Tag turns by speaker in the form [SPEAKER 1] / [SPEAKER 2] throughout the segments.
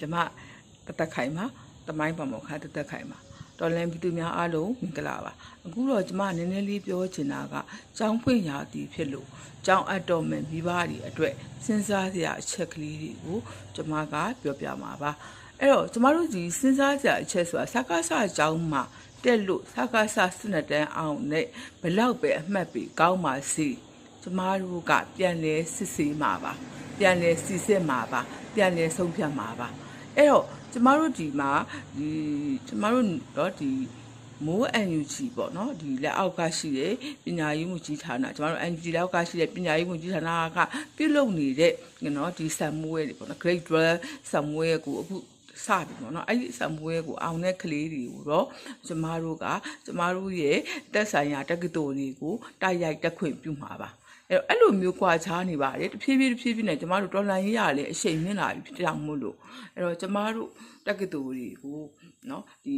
[SPEAKER 1] ကျမတသက်ခိုင်မှာတမိုင်းပါမောခါတသက်ခိုင်မှာတော်လန်ပြည်သူများအားလုံးမင်္ဂလာပါအခုတော့ကျမနည်းနည်းလေးပြောချင်တာကကျောင်းဖွင့်ရာသီဖြစ်လို့ကျောင်းအပ်တော်မယ်မိဘတွေအတွက်စဉ်းစားစရာအချက်ကလေးတွေကိုကျမကပြောပြမှာပါအဲ့တော့ကျမတို့ဒီစဉ်းစားစရာအချက်ဆိုတာစကားစကျောင်းမှာတက်လို့စကားစ12တန်းအောင်နဲ့ဘလောက်ပဲအမှတ်ပြီးကောင်းပါစေကျမတို့ကပြန်လဲစစ်ဆေးမှာပါပြန်လဲစီစစ်မှာပါပြန်လဲဆုံးဖြတ်မှာပါအဲ့တော့ကျမတို့ဒီမှာကျမတို့တော့ဒီမိုး NUG ပေါ့နော်ဒီလက်အောက်ကရှိတဲ့ပညာရေးမှုကြီးဌာနကျမတို့ NUG လက်အောက်ကရှိတဲ့ပညာရေးမှုကြီးဌာနကပြုလုပ်နေတဲ့နော်ဒီဆမ်မွေးတွေပေါ့နော် Grade 12ဆမ်မွေးကိုအခုစပြီပေါ့နော်အဲ့ဒီဆမ်မွေးကိုအောင်တဲ့ကလေးတွေကိုတော့ကျမတို့ရဲ့တက်ဆိုင်ရာတက္ကသိုလ်တွေကိုတိုက်ရိုက်တက်ခွင့်ပြုမှာပါအဲ့လိုမျိုးကြွားချားနေပါတယ်တဖြည်းဖြည်းနဲ့ကျမတို့တော်လှန်ရေးရလေအရှိန်မြင့်လာပြီဖြစ်တောင်မို့လို့အဲ့တော့ကျမတို့တက္ကသိုလ်တွေကိုနော်ဒီ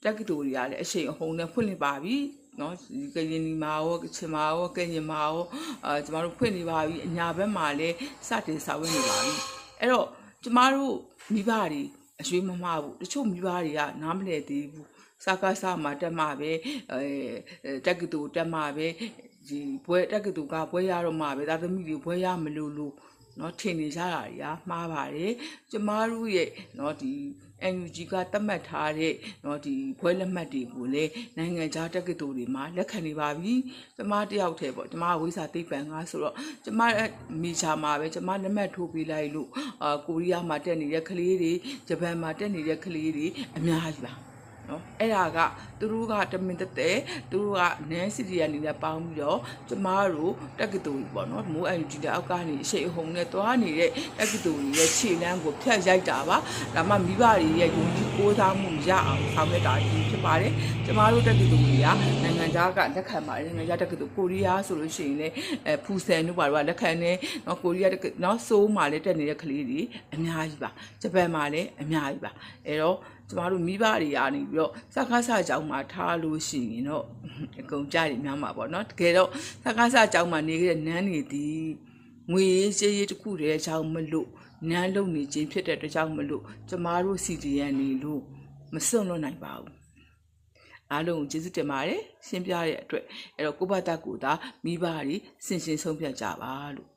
[SPEAKER 1] တက္ကသိုလ်တွေကလည်းအရှိန်အဟုန်နဲ့ဖွင့်လှစ်ပါပြီနော်ဒီကရင်ဒီမှာရောကချင်မှာရောကရင်မှာရောကျမတို့ဖွင့်နေပါပြီအညာဘက်မှာလည်းစတင်ဆောင်ရွက်နေပါပြီအဲ့တော့ကျမတို့မိဘတွေအရွေးမမှားဘူးတချို့မိဘတွေကနားမလည်သေးဘူးစကားစမှာတက်မှာပဲတက္ကသိုလ်တက်မှာပဲဒီဘွဲတက္ကသိုလ်ကဘွဲရတော့မှာပဲသားသမီးတွေဘွဲရမလို့နော်ထင်နေကြတာတွေကမှားပါတယ်ကျမတို့ရဲ့နော်ဒီ NUG ကသတ်မှတ်ထားတဲ့နော်ဒီဘွဲလက်မှတ်တွေကိုလည်းနိုင်ငံခြားတက္ကသိုလ်တွေမှာလက်ခံနေပါပြီကျမတယောက်တည်းပေါ့ကျမဝိစာသိပ္ပံကဆိုတော့ကျမမိချာမှာပဲကျမလက်မှတ်ထိုးပေးလိုက်လို့ကိုရီးယားမှာတက်နေတဲ့ကလေးတွေဂျပန်မှာတက်နေတဲ့ကလေးတွေအများကြီးပါနော်အဲ့ဒါကသူတို့ကတမင်တက်သူတို့ကနန်းစီတီကနေလည်းပေါင်းပြီးတော့ကျမတို့တက္ကသိုလ်ပေါ့နော်မိုး NUG တဲ့အောက်ကနေအရှိန်အဟုန်နဲ့သွားနေတဲ့တက္ကသိုလ်ရဲ့ခြေလမ်းကိုဖြတ်ရိုက်တာပါဒါမှမိဘတွေရဲ့ယုံကြည်ကိုးစားမှုရအောင်ဆောင်ရွက်တာဖြစ်ပါတယ်ကျမတို့တက္ကသိုလ်တွေကနိုင်ငံခြားကလက်ခံပါတယ်နိုင်ငံခြားတက္ကသိုလ်ကိုရီးယားဆိုလို့ရှိရင်လည်းဖူဆန်တို့ဘာလို့လက်ခံနေနော်ကိုရီးယားနော်ဆိုးမှာလည်းတက်နေတဲ့ကလေးတွေအများကြီးပါဂျပန်မှာလည်းအများကြီးပါအဲ့တော့ကျမတို့မိဘတွေကနေပြီးတော့စကားစကြောင်းမှာထားလို့ရှိရင်တော့အကုန်ကြရများမှာပေါ့နော်တကယ်တော့စကားစကြောင်းမှာနေခဲ့တဲ့နန်းနေသည်ငွေရေးတစ်ခုတည်းအကြောင်းမလို့နန်းလုံနေခြင်းဖြစ်တဲ့အတွက်ကြောင့်မလို့ကျမတို့ CDN နေလို့မစွန့်လွတ်နိုင်ပါဘူးအားလုံးကိုကျေးဇူးတင်ပါတယ်ရှင်းပြတဲ့အတွက်အဲ့တော့ကိုဘတ်ကိုသာမိဘတွေစင်ဆုံးဖြတ်ကြပါလို့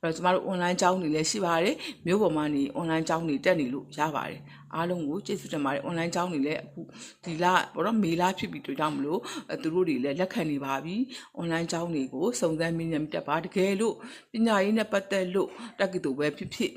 [SPEAKER 1] အဲ့တော့ကျမတို့ online ကျောင်းတွေလည်းရှိပါတယ်မြို့ပေါ်မှာနေ online ကျောင်းတွေတက်နေလို့ရပါတယ်အားလုံးကိုကျေးဇူးတင်ပါတယ် online ကျောင်းတွေလည်းအခုဒီလပေါ့နော်မေလဖြစ်ပြီးတွေ့ကြမလို့သူတို့တွေလည်းလက်ခံနေပါပြီ online ကျောင်းတွေကိုစုံစမ်းမြင်တက်ပါတကယ်လို့ပညာရေးနဲ့ပတ်သက်လို့တက္ကသိုလ်ပဲဖြစ်ဖြစ်